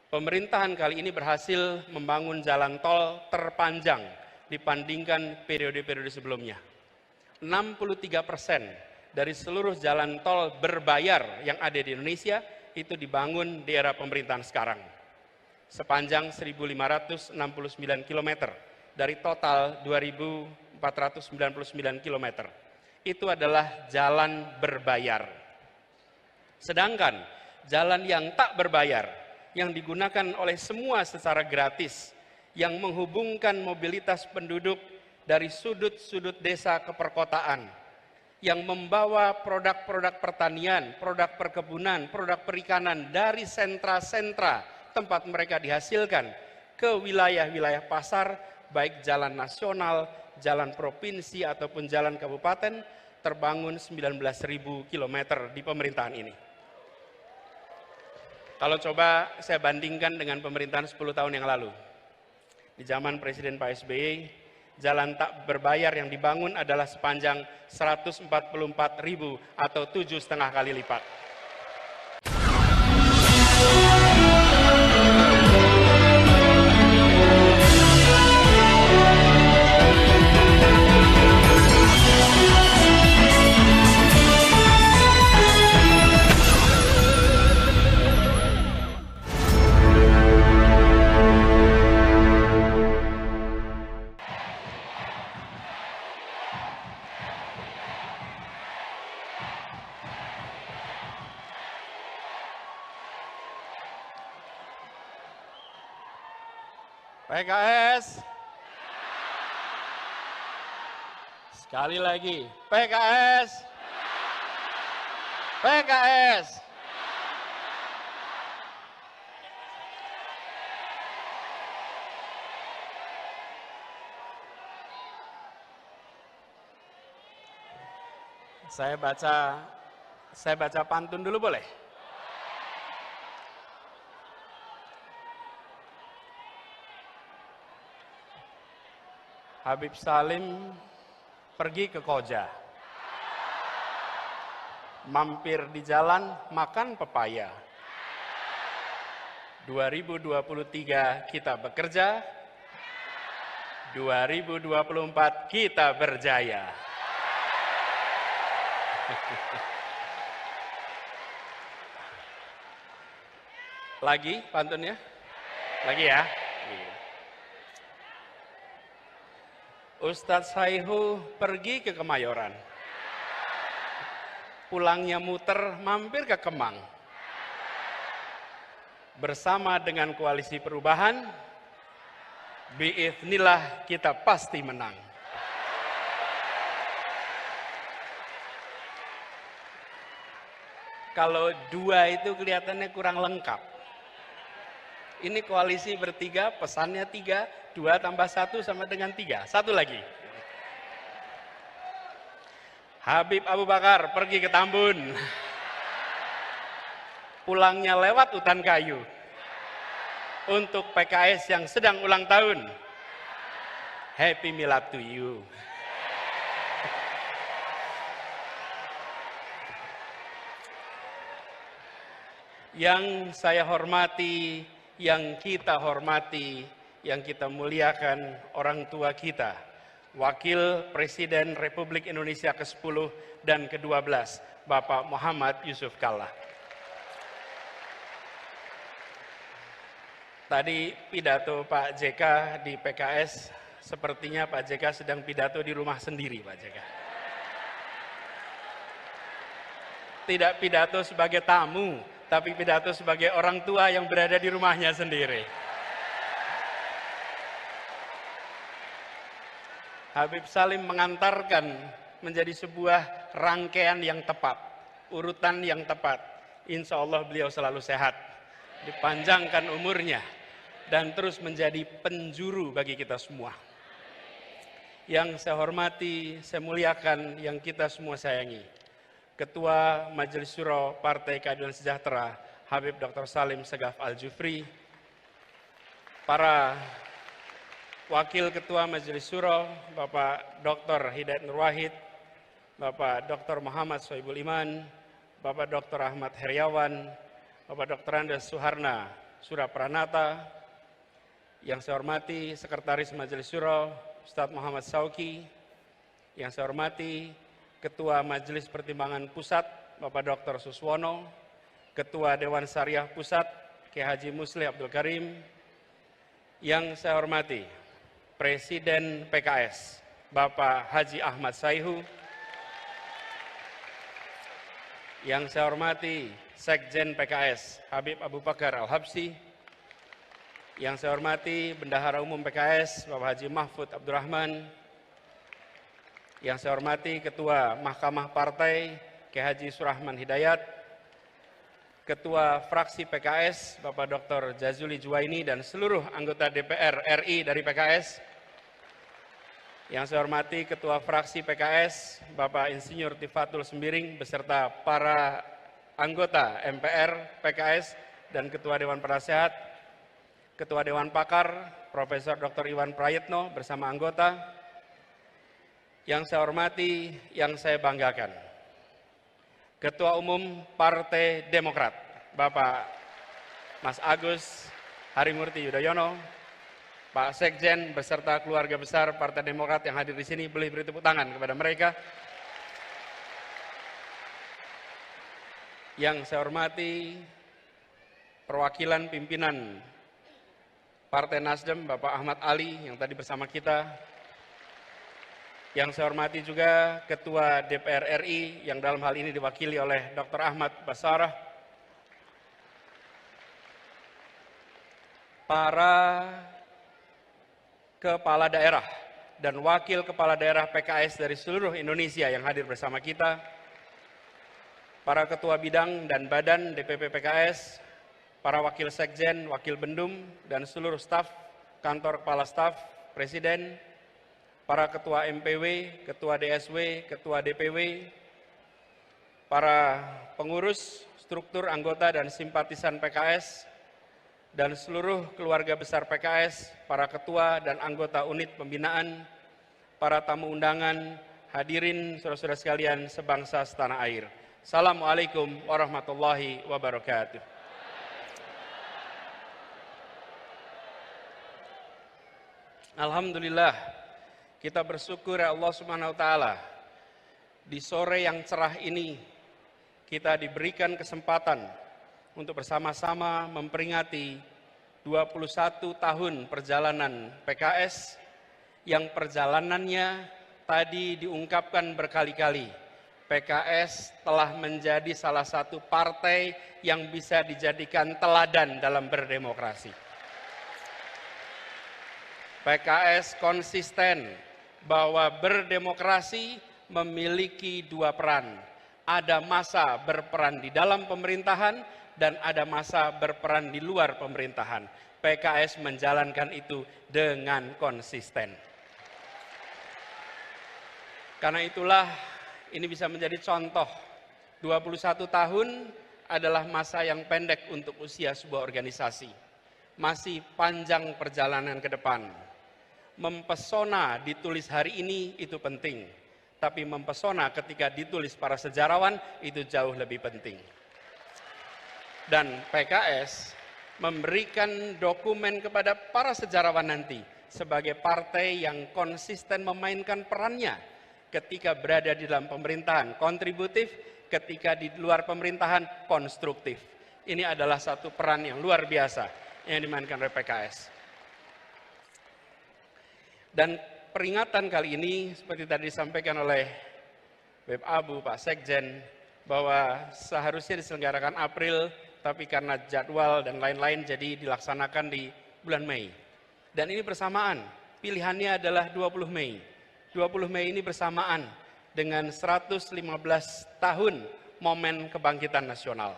Pemerintahan kali ini berhasil membangun jalan tol terpanjang dibandingkan periode-periode sebelumnya. 63% dari seluruh jalan tol berbayar yang ada di Indonesia itu dibangun di era pemerintahan sekarang. Sepanjang 1.569 km dari total 2.499 km. Itu adalah jalan berbayar. Sedangkan jalan yang tak berbayar, yang digunakan oleh semua secara gratis, yang menghubungkan mobilitas penduduk dari sudut-sudut desa ke perkotaan, yang membawa produk-produk pertanian, produk perkebunan, produk perikanan dari sentra-sentra tempat mereka dihasilkan ke wilayah-wilayah pasar, baik jalan nasional, jalan provinsi ataupun jalan kabupaten, terbangun 19.000 km di pemerintahan ini. Kalau coba saya bandingkan dengan pemerintahan 10 tahun yang lalu. Di zaman Presiden Pak SBY, jalan tak berbayar yang dibangun adalah sepanjang 144.000 atau 7,5 kali lipat. PKS, sekali lagi, PKS, PKS. Saya baca pantun dulu boleh? Habib Salim pergi ke Koja, mampir di jalan makan pepaya. 2023 kita bekerja, 2024 kita berjaya. Lagi pantunnya? Lagi ya? Ustadz Saihu pergi ke Kemayoran. Pulangnya muter mampir ke Kemang. Bersama dengan koalisi perubahan, biiznillah kita pasti menang. Kalau dua itu kelihatannya kurang lengkap. Ini koalisi bertiga, pesannya 3, 2 tambah 1 sama dengan 3. Satu lagi. Habib Abu Bakar pergi ke Tambun. Pulangnya lewat hutan kayu. Untuk PKS yang sedang ulang tahun, Happy Milad to you. Yang saya hormati, yang kita hormati, yang kita muliakan orang tua kita, Wakil Presiden Republik Indonesia ke-10 dan ke-12, Bapak Muhammad Yusuf Kalla. Tadi pidato Pak JK di PKS, sepertinya Pak JK sedang pidato di rumah sendiri, Pak JK. Tidak pidato sebagai tamu, tapi pidato sebagai orang tua yang berada di rumahnya sendiri. Habib Salim mengantarkan menjadi sebuah rangkaian yang tepat, urutan yang tepat. Insya Allah beliau selalu sehat, dipanjangkan umurnya, dan terus menjadi penjuru bagi kita semua. Yang saya hormati, saya muliakan, yang kita semua sayangi, Ketua Majelis Syuro Partai Keadilan Sejahtera, Habib Dr. Salim Segaf Al-Jufri, para Wakil Ketua Majelis Syuro, Bapak Dr. Hidayat Nur Wahid, Bapak Dr. Muhammad Sohibul Iman, Bapak Dr. Ahmad Heriawan, Bapak Dr. Andes Suharna, Surapranata, yang saya hormati Sekretaris Majelis Syuro Ustadz Muhammad Sauki, yang saya hormati Ketua Majelis Pertimbangan Pusat Bapak Dr. Suswono, Ketua Dewan Syariah Pusat Kiai Haji Musli Abdul Karim, yang saya hormati Presiden PKS Bapak Haji Ahmad Saihu, yang saya hormati Sekjen PKS Habib Abu Bakar Al-Habsyi, yang saya hormati Bendahara Umum PKS Bapak Haji Mahfud Abdurrahman, yang saya hormati Ketua Mahkamah Partai Kiai Haji Surahman Hidayat, Ketua Fraksi PKS Bapak Dr. Jazuli Juwaini dan seluruh anggota DPR RI dari PKS, yang saya hormati Ketua Fraksi PKS Bapak Insinyur Tifatul Sembiring beserta para anggota MPR PKS dan Ketua Dewan Penasehat, Ketua Dewan Pakar Profesor Dr. Iwan Prayitno bersama anggota, yang saya hormati, yang saya banggakan, Ketua Umum Partai Demokrat Bapak Mas Agus Harimurti Yudhoyono, Pak Sekjen beserta keluarga besar Partai Demokrat yang hadir di sini, boleh beri tepuk tangan kepada mereka. Yang saya hormati perwakilan pimpinan Partai Nasdem Bapak Ahmad Ali yang tadi bersama kita. Yang saya hormati juga Ketua DPR RI yang dalam hal ini diwakili oleh Dr. Ahmad Basarah. Para kepala daerah dan wakil kepala daerah PKS dari seluruh Indonesia yang hadir bersama kita. Para ketua bidang dan badan DPP PKS, para wakil sekjen, wakil bendum, dan seluruh staf, kantor kepala staf, presiden, para ketua MPW, ketua DSW, ketua DPW, para pengurus, struktur anggota dan simpatisan PKS, dan seluruh keluarga besar PKS, para ketua dan anggota unit pembinaan, para tamu undangan, hadirin saudara-saudara sekalian sebangsa setanah air. Assalamualaikum warahmatullahi wabarakatuh. Alhamdulillah, kita bersyukur ya Allah Subhanahu wa Ta'ala, di sore yang cerah ini kita diberikan kesempatan untuk bersama-sama memperingati 21 tahun perjalanan PKS yang perjalanannya tadi diungkapkan berkali-kali. PKS telah menjadi salah satu partai yang bisa dijadikan teladan dalam berdemokrasi. PKS konsisten bahwa berdemokrasi memiliki dua peran. Ada masa berperan di dalam pemerintahan dan ada masa berperan di luar pemerintahan. PKS menjalankan itu dengan konsisten. Karena itulah ini bisa menjadi contoh. 21 tahun adalah masa yang pendek untuk usia sebuah organisasi. Masih panjang perjalanan ke depan. Mempesona ditulis hari ini itu penting, tapi mempesona ketika ditulis para sejarawan itu jauh lebih penting. Dan PKS memberikan dokumen kepada para sejarawan nanti sebagai partai yang konsisten memainkan perannya ketika berada di dalam pemerintahan, kontributif, ketika di luar pemerintahan, konstruktif. Ini adalah satu peran yang luar biasa yang dimainkan oleh PKS. Dan peringatan kali ini seperti tadi disampaikan oleh Beb Abu, Pak Sekjen, bahwa seharusnya diselenggarakan April, tapi karena jadwal dan lain-lain jadi dilaksanakan di bulan Mei. Dan ini bersamaan, pilihannya adalah 20 Mei. 20 Mei ini bersamaan dengan 115 tahun momen kebangkitan nasional.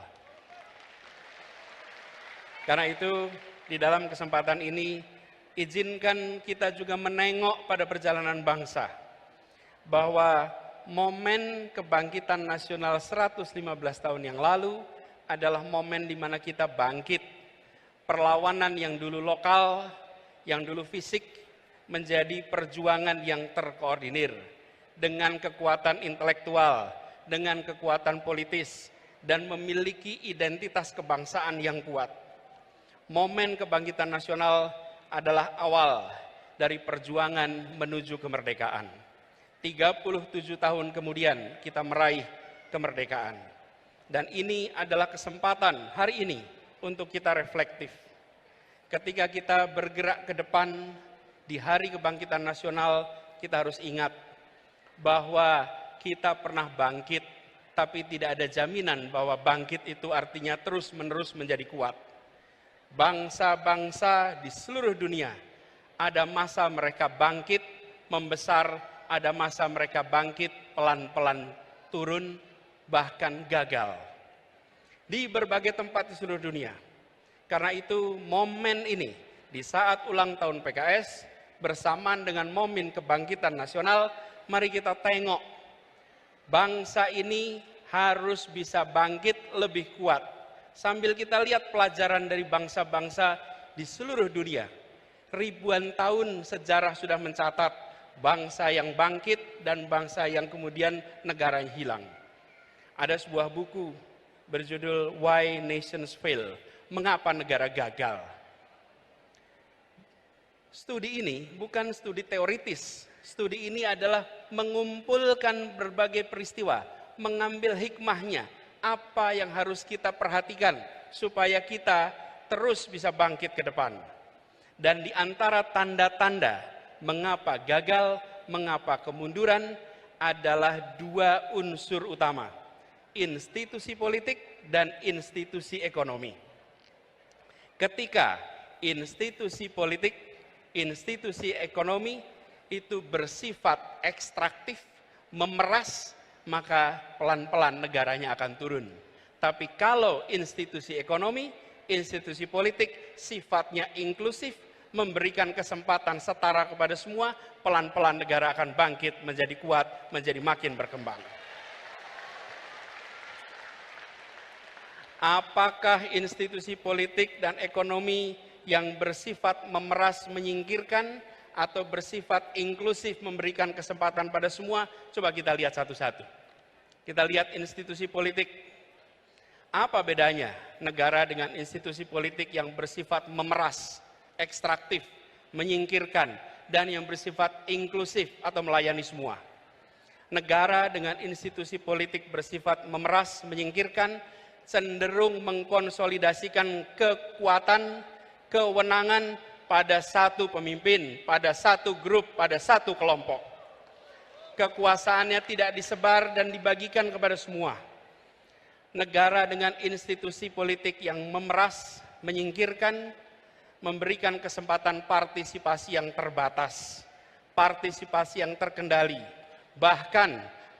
Karena itu di dalam kesempatan ini izinkan kita juga menengok pada perjalanan bangsa bahwa momen kebangkitan nasional 115 tahun yang lalu adalah momen di mana kita bangkit. Perlawanan yang dulu lokal, yang dulu fisik menjadi perjuangan yang terkoordinir dengan kekuatan intelektual, dengan kekuatan politis dan memiliki identitas kebangsaan yang kuat. Momen kebangkitan nasional adalah awal dari perjuangan menuju kemerdekaan. 37 tahun kemudian kita meraih kemerdekaan. Dan ini adalah kesempatan hari ini untuk kita reflektif. Ketika kita bergerak ke depan di hari kebangkitan nasional, kita harus ingat bahwa kita pernah bangkit, tapi tidak ada jaminan bahwa bangkit itu artinya terus-menerus menjadi kuat. Bangsa-bangsa di seluruh dunia, ada masa mereka bangkit, membesar, ada masa mereka bangkit, pelan-pelan turun, bahkan gagal. Di berbagai tempat di seluruh dunia. Karena itu momen ini, di saat ulang tahun PKS, bersamaan dengan momen kebangkitan nasional, mari kita tengok, bangsa ini harus bisa bangkit lebih kuat. Sambil kita lihat pelajaran dari bangsa-bangsa di seluruh dunia. Ribuan tahun sejarah sudah mencatat bangsa yang bangkit dan bangsa yang kemudian negara yang hilang. Ada sebuah buku berjudul Why Nations Fail, Mengapa Negara Gagal. Studi ini bukan studi teoritis. Studi ini adalah mengumpulkan berbagai peristiwa, mengambil hikmahnya, apa yang harus kita perhatikan supaya kita terus bisa bangkit ke depan. Dan di antara tanda-tanda mengapa gagal, mengapa kemunduran adalah dua unsur utama, institusi politik dan institusi ekonomi. Ketika institusi politik, institusi ekonomi itu bersifat ekstraktif, memeras, maka pelan-pelan negaranya akan turun. Tapi kalau institusi ekonomi, institusi politik sifatnya inklusif, memberikan kesempatan setara kepada semua, pelan-pelan negara akan bangkit menjadi kuat, menjadi makin berkembang. Apakah institusi politik dan ekonomi yang bersifat memeras, menyingkirkan, atau bersifat inklusif, memberikan kesempatan pada semua? Coba kita lihat satu-satu. Kita lihat institusi politik. Apa bedanya negara dengan institusi politik yang bersifat memeras, ekstraktif, menyingkirkan, dan yang bersifat inklusif atau melayani semua? Negara dengan institusi politik bersifat memeras, menyingkirkan, cenderung mengkonsolidasikan kekuatan, kewenangan pada satu pemimpin, pada satu grup, pada satu kelompok. Kekuasaannya tidak disebar dan dibagikan kepada semua. Negara dengan institusi politik yang memeras, menyingkirkan, memberikan kesempatan partisipasi yang terbatas, partisipasi yang terkendali. Bahkan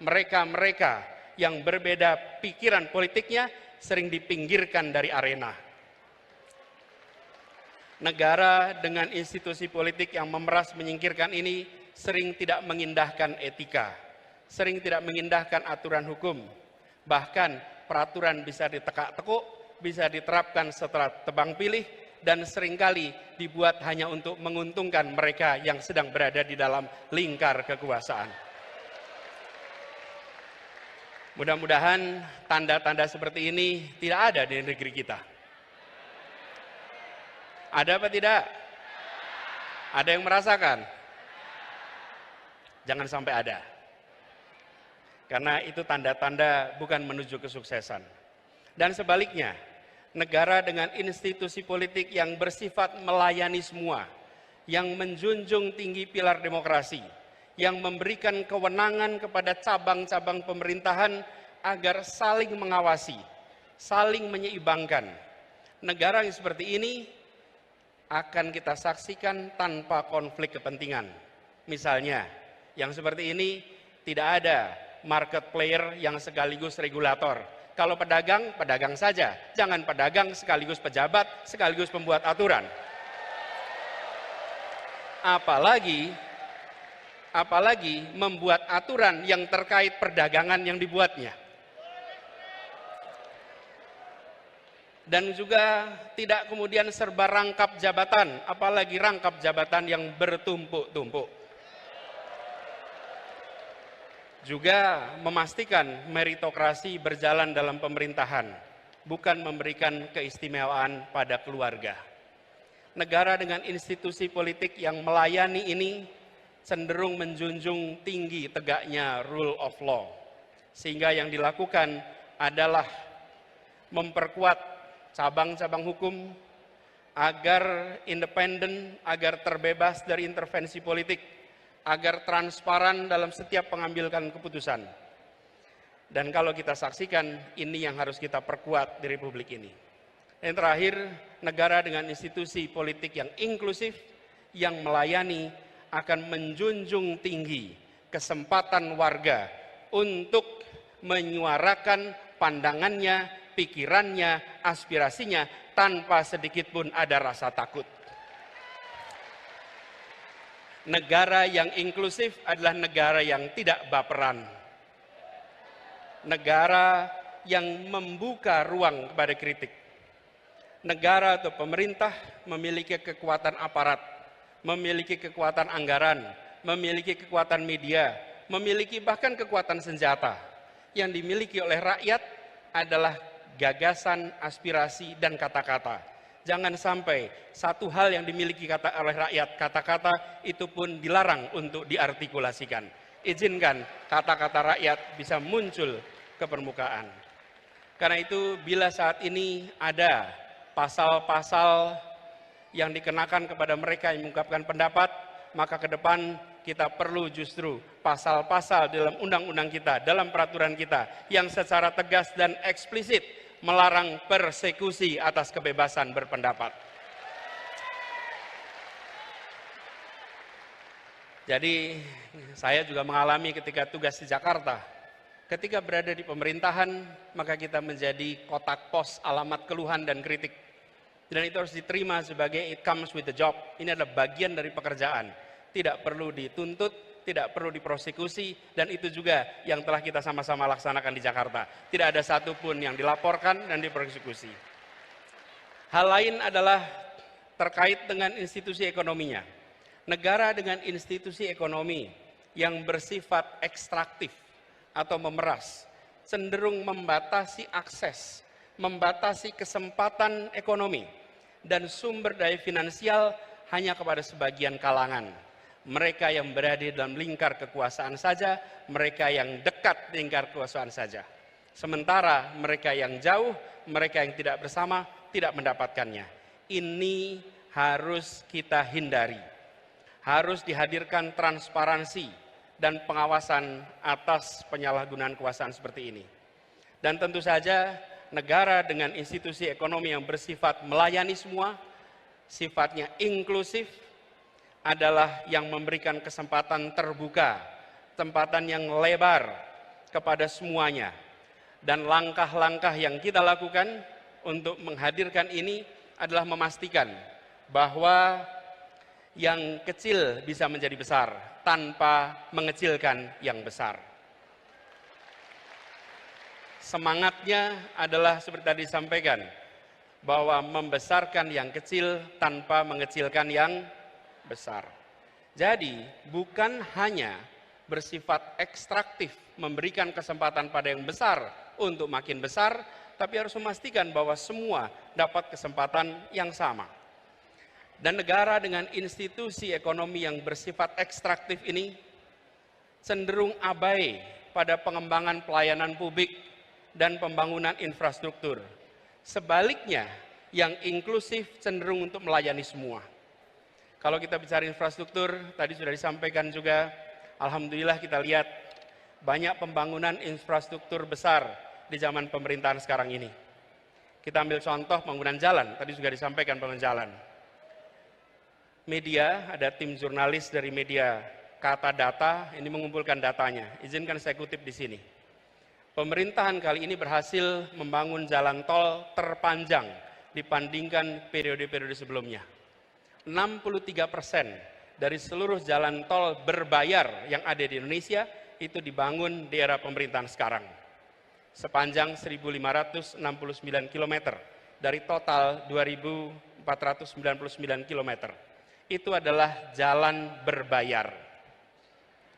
mereka-mereka yang berbeda pikiran politiknya sering dipinggirkan dari arena. Negara dengan institusi politik yang memeras, menyingkirkan ini sering tidak mengindahkan etika, sering tidak mengindahkan aturan hukum. Bahkan peraturan bisa ditekak-tekuk, bisa diterapkan setelah tebang pilih, dan seringkali dibuat hanya untuk menguntungkan mereka yang sedang berada di dalam lingkar kekuasaan. Mudah-mudahan tanda-tanda seperti ini tidak ada di negeri kita. Ada apa tidak? Ada yang merasakan? Jangan sampai ada. Karena itu tanda-tanda bukan menuju kesuksesan. Dan sebaliknya, negara dengan institusi politik yang bersifat melayani semua, yang menjunjung tinggi pilar demokrasi, yang memberikan kewenangan kepada cabang-cabang pemerintahan agar saling mengawasi, saling menyeimbangkan. Negara yang seperti ini akan kita saksikan tanpa konflik kepentingan. Misalnya, yang seperti ini tidak ada market player yang sekaligus regulator. Kalau pedagang, pedagang saja. Jangan pedagang sekaligus pejabat, sekaligus pembuat aturan. Apalagi membuat aturan yang terkait perdagangan yang dibuatnya. Dan juga tidak kemudian serba rangkap jabatan, apalagi rangkap jabatan yang bertumpuk-tumpuk. Juga memastikan meritokrasi berjalan dalam pemerintahan, bukan memberikan keistimewaan pada keluarga. negara dengan institusi politik yang melayani ini cenderung menjunjung tinggi tegaknya rule of law. Sehingga yang dilakukan adalah memperkuat cabang-cabang hukum agar independen, agar terbebas dari intervensi politik, agar transparan dalam setiap pengambilan keputusan. Dan kalau kita saksikan, ini yang harus kita perkuat di Republik ini. Yang terakhir, negara dengan institusi politik yang inklusif, yang melayani, akan menjunjung tinggi kesempatan warga untuk menyuarakan pandangannya, pikirannya, aspirasinya, tanpa sedikit pun ada rasa takut. Negara yang inklusif adalah negara yang tidak baperan. Negara yang membuka ruang kepada kritik. Negara atau pemerintah memiliki kekuatan aparat, memiliki kekuatan anggaran, memiliki kekuatan media, memiliki bahkan kekuatan senjata. Yang dimiliki oleh rakyat adalah gagasan, aspirasi, dan kata-kata. Jangan sampai satu hal yang dimiliki oleh rakyat, kata-kata, itu pun dilarang untuk diartikulasikan. Izinkan kata-kata rakyat bisa muncul ke permukaan. Karena itu bila saat ini ada pasal-pasal yang dikenakan kepada mereka yang mengungkapkan pendapat, maka ke depan kita perlu justru pasal-pasal dalam undang-undang kita, dalam peraturan kita yang secara tegas dan eksplisit melarang persekusi atas kebebasan berpendapat. Jadi saya juga mengalami ketika tugas di Jakarta. Ketika berada di pemerintahan, maka kita menjadi kotak pos alamat keluhan dan kritik. Dan itu harus diterima sebagai it comes with the job. Ini adalah bagian dari pekerjaan. Tidak perlu dituntut, tidak perlu diprosekusi, dan itu juga yang telah kita sama-sama laksanakan di Jakarta. Tidak ada satupun yang dilaporkan dan diprosekusi. Hal lain adalah terkait dengan institusi ekonominya. Negara dengan institusi ekonomi yang bersifat ekstraktif atau memeras, cenderung membatasi akses, membatasi kesempatan ekonomi, dan sumber daya finansial hanya kepada sebagian kalangan. Mereka yang berada dalam lingkar kekuasaan saja, mereka yang dekat lingkar kekuasaan saja. Sementara mereka yang jauh, mereka yang tidak bersama, tidak mendapatkannya. Ini harus kita hindari. Harus dihadirkan transparansi dan pengawasan atas penyalahgunaan kekuasaan seperti ini. Dan tentu saja negara dengan institusi ekonomi yang bersifat melayani semua, sifatnya inklusif, adalah yang memberikan kesempatan terbuka, kesempatan yang lebar kepada semuanya. Dan langkah-langkah yang kita lakukan untuk menghadirkan ini adalah memastikan bahwa yang kecil bisa menjadi besar tanpa mengecilkan yang besar. Semangatnya adalah seperti tadi disampaikan, bahwa membesarkan yang kecil tanpa mengecilkan yang besar. Jadi bukan hanya bersifat ekstraktif, memberikan kesempatan pada yang besar untuk makin besar, tapi harus memastikan bahwa semua dapat kesempatan yang sama. Dan negara dengan institusi ekonomi yang bersifat ekstraktif ini cenderung abai pada pengembangan pelayanan publik dan pembangunan infrastruktur. Sebaliknya, yang inklusif cenderung untuk melayani semua. Kalau kita bicara infrastruktur, tadi sudah disampaikan juga, alhamdulillah kita lihat banyak pembangunan infrastruktur besar di zaman pemerintahan sekarang ini. Kita ambil contoh pembangunan jalan, tadi juga disampaikan pembangunan jalan. Media, ada tim jurnalis dari media Kata Data, ini mengumpulkan datanya. Izinkan saya kutip di sini. Pemerintahan kali ini berhasil membangun jalan tol terpanjang dibandingkan periode-periode sebelumnya. 63% dari seluruh jalan tol berbayar yang ada di Indonesia itu dibangun di era pemerintahan sekarang. Sepanjang 1.569 km dari total 2.499 km. Itu adalah jalan berbayar.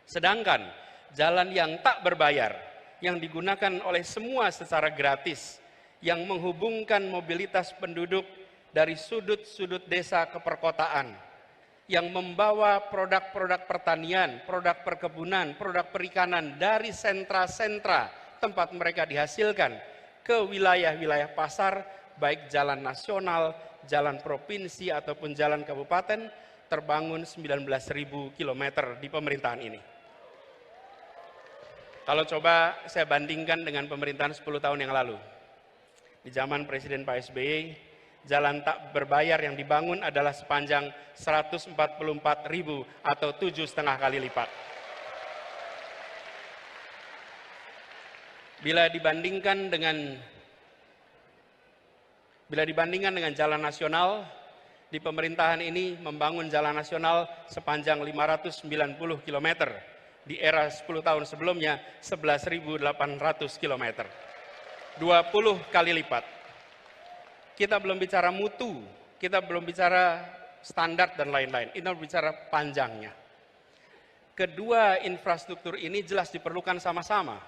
Sedangkan jalan yang tak berbayar, yang digunakan oleh semua secara gratis, yang menghubungkan mobilitas penduduk dari sudut-sudut desa ke perkotaan, yang membawa produk-produk pertanian, produk perkebunan, produk perikanan dari sentra-sentra tempat mereka dihasilkan ke wilayah-wilayah pasar, baik jalan nasional, jalan provinsi ataupun jalan kabupaten, terbangun 19.000 km di pemerintahan ini. Kalau coba saya bandingkan dengan pemerintahan 10 tahun yang lalu. Di zaman Presiden Pak SBY, jalan tak berbayar yang dibangun adalah sepanjang 144.000 atau 7,5 kali lipat. Bila dibandingkan dengan jalan nasional, di pemerintahan ini membangun jalan nasional sepanjang 590 km. Di era 10 tahun sebelumnya 11.800 km. 20 kali lipat. Kita belum bicara mutu, kita belum bicara standar dan lain-lain. Kita bicara panjangnya. Kedua infrastruktur ini jelas diperlukan sama-sama.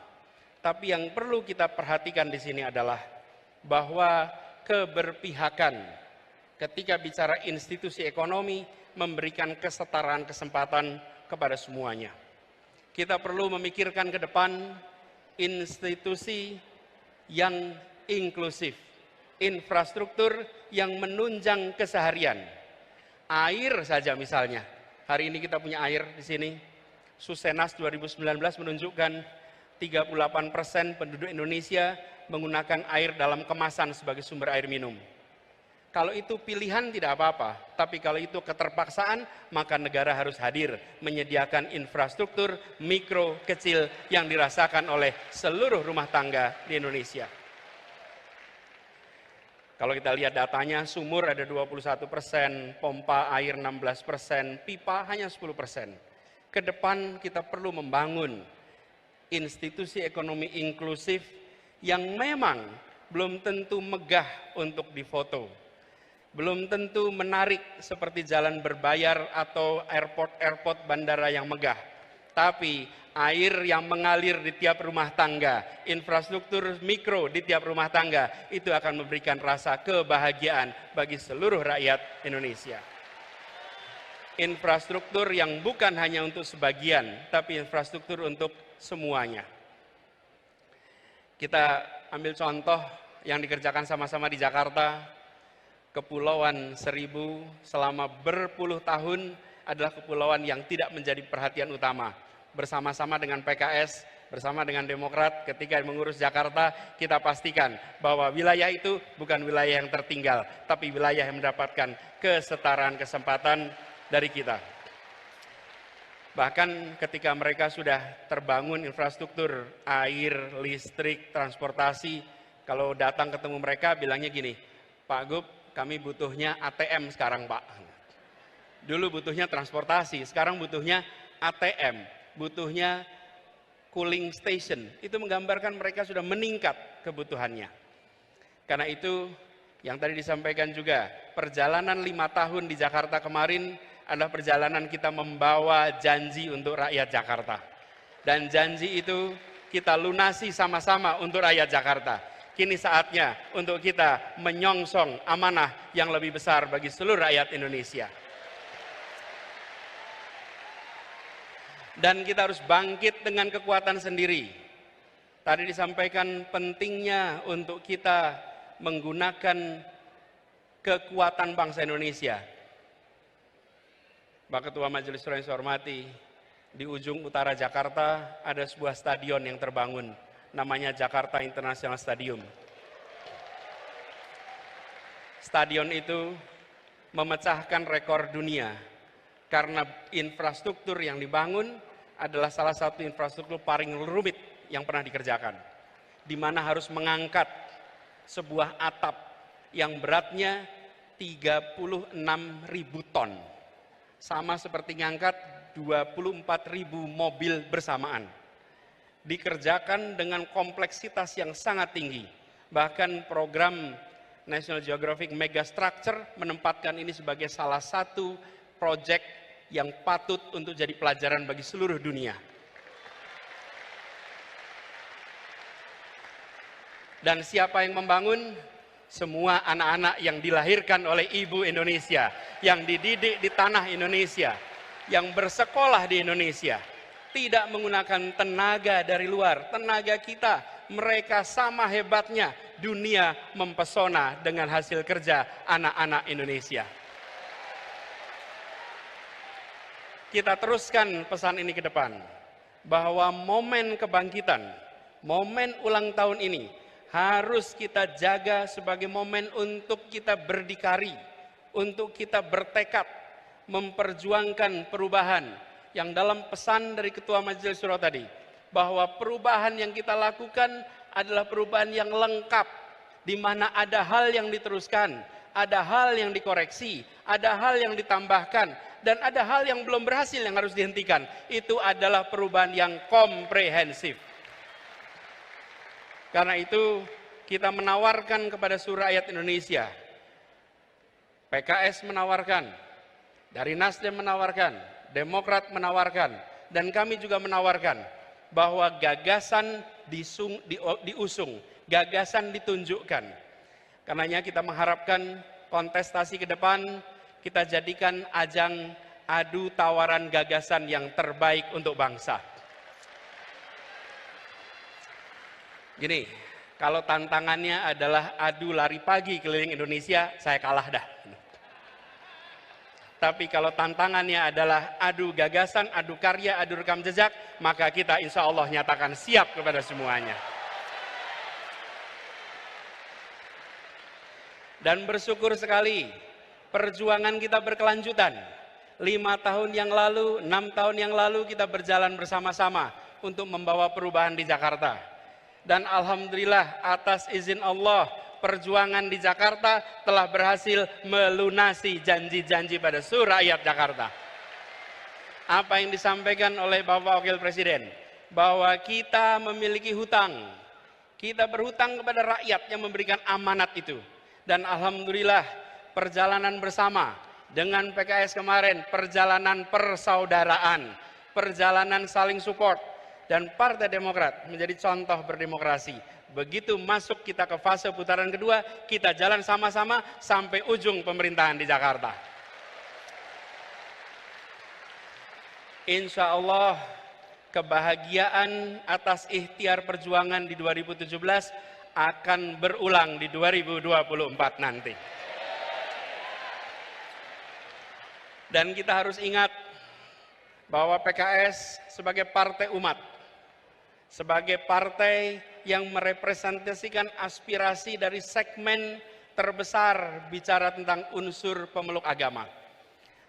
Tapi yang perlu kita perhatikan di sini adalah bahwa keberpihakan ketika bicara institusi ekonomi memberikan kesetaraan kesempatan kepada semuanya. Kita perlu memikirkan ke depan institusi yang inklusif, infrastruktur yang menunjang keseharian. Air saja misalnya, hari ini kita punya air di sini. Susenas 2019 menunjukkan 38% penduduk Indonesia menggunakan air dalam kemasan sebagai sumber air minum. Kalau itu pilihan tidak apa-apa, tapi kalau itu keterpaksaan, maka negara harus hadir menyediakan infrastruktur mikro kecil yang dirasakan oleh seluruh rumah tangga di Indonesia. Kalau kita lihat datanya, sumur ada 21%, pompa air 16%, pipa hanya 10%. Ke depan kita perlu membangun institusi ekonomi inklusif yang memang belum tentu megah untuk difoto. Belum tentu menarik seperti jalan berbayar atau airport bandara yang megah. Tapi air yang mengalir di tiap rumah tangga, infrastruktur mikro di tiap rumah tangga, itu akan memberikan rasa kebahagiaan bagi seluruh rakyat Indonesia. Infrastruktur yang bukan hanya untuk sebagian, tapi infrastruktur untuk semuanya. Kita ambil contoh yang dikerjakan sama-sama di Jakarta. Kepulauan Seribu selama berpuluh tahun adalah kepulauan yang tidak menjadi perhatian utama. Bersama-sama dengan PKS, bersama dengan Demokrat, ketika mengurus Jakarta, kita pastikan bahwa wilayah itu bukan wilayah yang tertinggal, tapi wilayah yang mendapatkan kesetaraan kesempatan dari kita. Bahkan ketika mereka sudah terbangun infrastruktur air, listrik, transportasi, kalau datang ketemu mereka bilangnya gini, Pak Gub, kami butuhnya ATM sekarang Pak. Dulu butuhnya transportasi, sekarang butuhnya ATM, butuhnya cooling station. Itu menggambarkan mereka sudah meningkat kebutuhannya. Karena itu yang tadi disampaikan juga, perjalanan 5 tahun di Jakarta kemarin adalah perjalanan kita membawa janji untuk rakyat Jakarta. Dan janji itu kita lunasi sama-sama untuk rakyat Jakarta. Kini saatnya untuk kita menyongsong amanah yang lebih besar bagi seluruh rakyat Indonesia. Dan kita harus bangkit dengan kekuatan sendiri. Tadi disampaikan pentingnya untuk kita menggunakan kekuatan bangsa Indonesia. Pak Ketua Majelis Suro yang saya hormati, di ujung utara Jakarta ada sebuah stadion yang terbangun. Namanya Jakarta International Stadium. Stadion itu memecahkan rekor dunia karena infrastruktur yang dibangun adalah salah satu infrastruktur paling rumit yang pernah dikerjakan. Di mana harus mengangkat sebuah atap yang beratnya 36.000 ton. Sama seperti mengangkat 24.000 mobil bersamaan. Dikerjakan dengan kompleksitas yang sangat tinggi. Bahkan program National Geographic Megastructure menempatkan ini sebagai salah satu proyek yang patut untuk jadi pelajaran bagi seluruh dunia. Dan siapa yang membangun? semua anak-anak yang dilahirkan oleh ibu Indonesia, yang dididik di tanah Indonesia, yang bersekolah di Indonesia, tidak menggunakan tenaga dari luar, tenaga kita. Mereka sama hebatnya, dunia mempesona dengan hasil kerja anak-anak Indonesia. Kita teruskan pesan ini ke depan, bahwa momen kebangkitan, momen ulang tahun ini harus kita jaga sebagai momen untuk kita berdikari, untuk kita bertekad memperjuangkan perubahan yang dalam pesan dari Ketua Majelis Syuro tadi, bahwa perubahan yang kita lakukan adalah perubahan yang lengkap, di mana ada hal yang diteruskan, ada hal yang dikoreksi, ada hal yang ditambahkan, dan ada hal yang belum berhasil yang harus dihentikan. Itu adalah perubahan yang komprehensif. Karena itu kita menawarkan kepada seluruh rakyat Indonesia, PKS menawarkan, dari Nasdem menawarkan, Demokrat menawarkan, dan kami juga menawarkan bahwa gagasan diusung, gagasan ditunjukkan. Karenanya kita mengharapkan kontestasi ke depan kita jadikan ajang adu tawaran gagasan yang terbaik untuk bangsa. Gini, kalau tantangannya adalah adu lari pagi keliling Indonesia, saya kalah dah. Tapi kalau tantangannya adalah adu gagasan, adu karya, adu rekam jejak, maka kita insya Allah nyatakan siap kepada semuanya. Dan bersyukur sekali, perjuangan kita berkelanjutan. 5 tahun yang lalu, 6 tahun yang lalu kita berjalan bersama-sama untuk membawa perubahan di Jakarta. Dan alhamdulillah atas izin Allah, perjuangan di Jakarta telah berhasil melunasi janji-janji pada seluruh rakyat Jakarta. Apa yang disampaikan oleh Bapak Wakil Presiden, bahwa kita memiliki hutang. Kita berhutang kepada rakyat yang memberikan amanat itu. Dan alhamdulillah perjalanan bersama dengan PKS kemarin, perjalanan persaudaraan, perjalanan saling support, dan Partai Demokrat menjadi contoh berdemokrasi. Begitu masuk kita ke fase putaran kedua, kita jalan sama-sama sampai ujung pemerintahan di Jakarta. Insya Allah kebahagiaan atas ikhtiar perjuangan di 2017 akan berulang di 2024 nanti. Dan kita harus ingat bahwa PKS sebagai partai umat, sebagai partai yang merepresentasikan aspirasi dari segmen terbesar bicara tentang unsur pemeluk agama.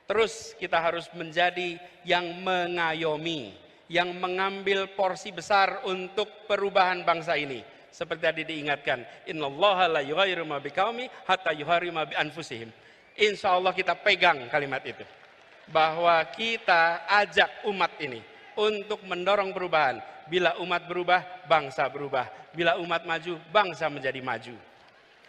Terus kita harus menjadi yang mengayomi, yang mengambil porsi besar untuk perubahan bangsa ini. Seperti tadi diingatkan, innallaha la yughayyiru ma biqaumin hatta yughayyiru ma bi anfusihim. Insya Allah kita pegang kalimat itu, bahwa kita ajak umat ini untuk mendorong perubahan. Bila umat berubah, bangsa berubah. Bila umat maju, bangsa menjadi maju.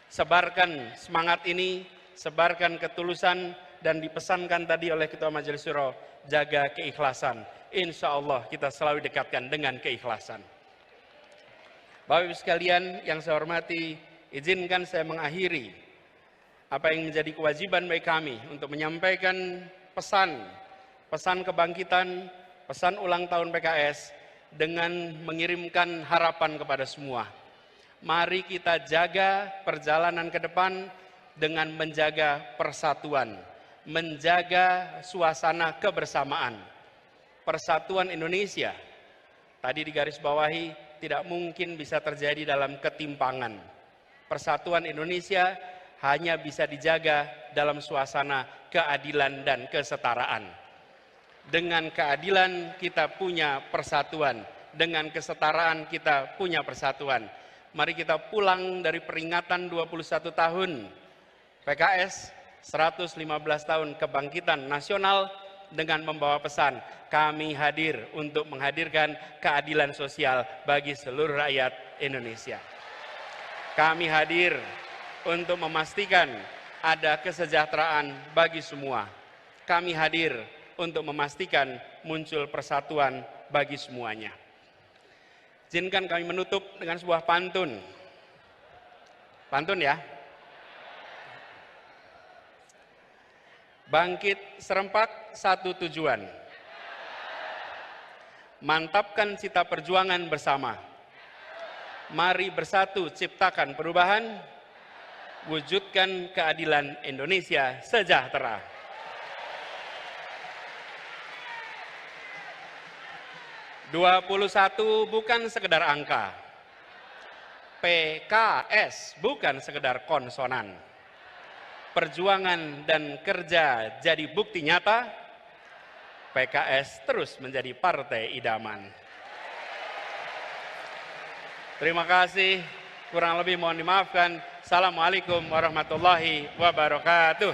Sebarkan semangat ini, sebarkan ketulusan, dan dipesankan tadi oleh Ketua Majelis Syuro, jaga keikhlasan. Insya Allah kita selalu dekatkan dengan keikhlasan. Bapak Ibu sekalian yang saya hormati, izinkan saya mengakhiri apa yang menjadi kewajiban bagi kami untuk menyampaikan pesan kebangkitan, pesan ulang tahun PKS dengan mengirimkan harapan kepada semua. Mari kita jaga perjalanan ke depan dengan menjaga persatuan, menjaga suasana kebersamaan. Persatuan Indonesia, tadi digarisbawahi, tidak mungkin bisa terjadi dalam ketimpangan. Persatuan Indonesia hanya bisa dijaga dalam suasana keadilan dan kesetaraan. Dengan keadilan kita punya persatuan, dengan kesetaraan kita punya persatuan. Mari kita pulang dari peringatan 21 tahun PKS, 115 tahun kebangkitan nasional dengan membawa pesan, kami hadir untuk menghadirkan keadilan sosial bagi seluruh rakyat Indonesia. Kami hadir untuk memastikan ada kesejahteraan bagi semua. Kami hadir untuk memastikan muncul persatuan bagi semuanya. Izinkan kami menutup dengan sebuah pantun. Pantun ya. Bangkit serempak satu tujuan. Mantapkan cita perjuangan bersama. Mari bersatu ciptakan perubahan, wujudkan keadilan Indonesia sejahtera. "21 bukan sekedar angka. PKS bukan sekedar konsonan. Perjuangan dan kerja jadi bukti nyata. PKS terus menjadi partai idaman." Terima kasih, kurang lebih mohon dimaafkan. Assalamualaikum warahmatullahi wabarakatuh.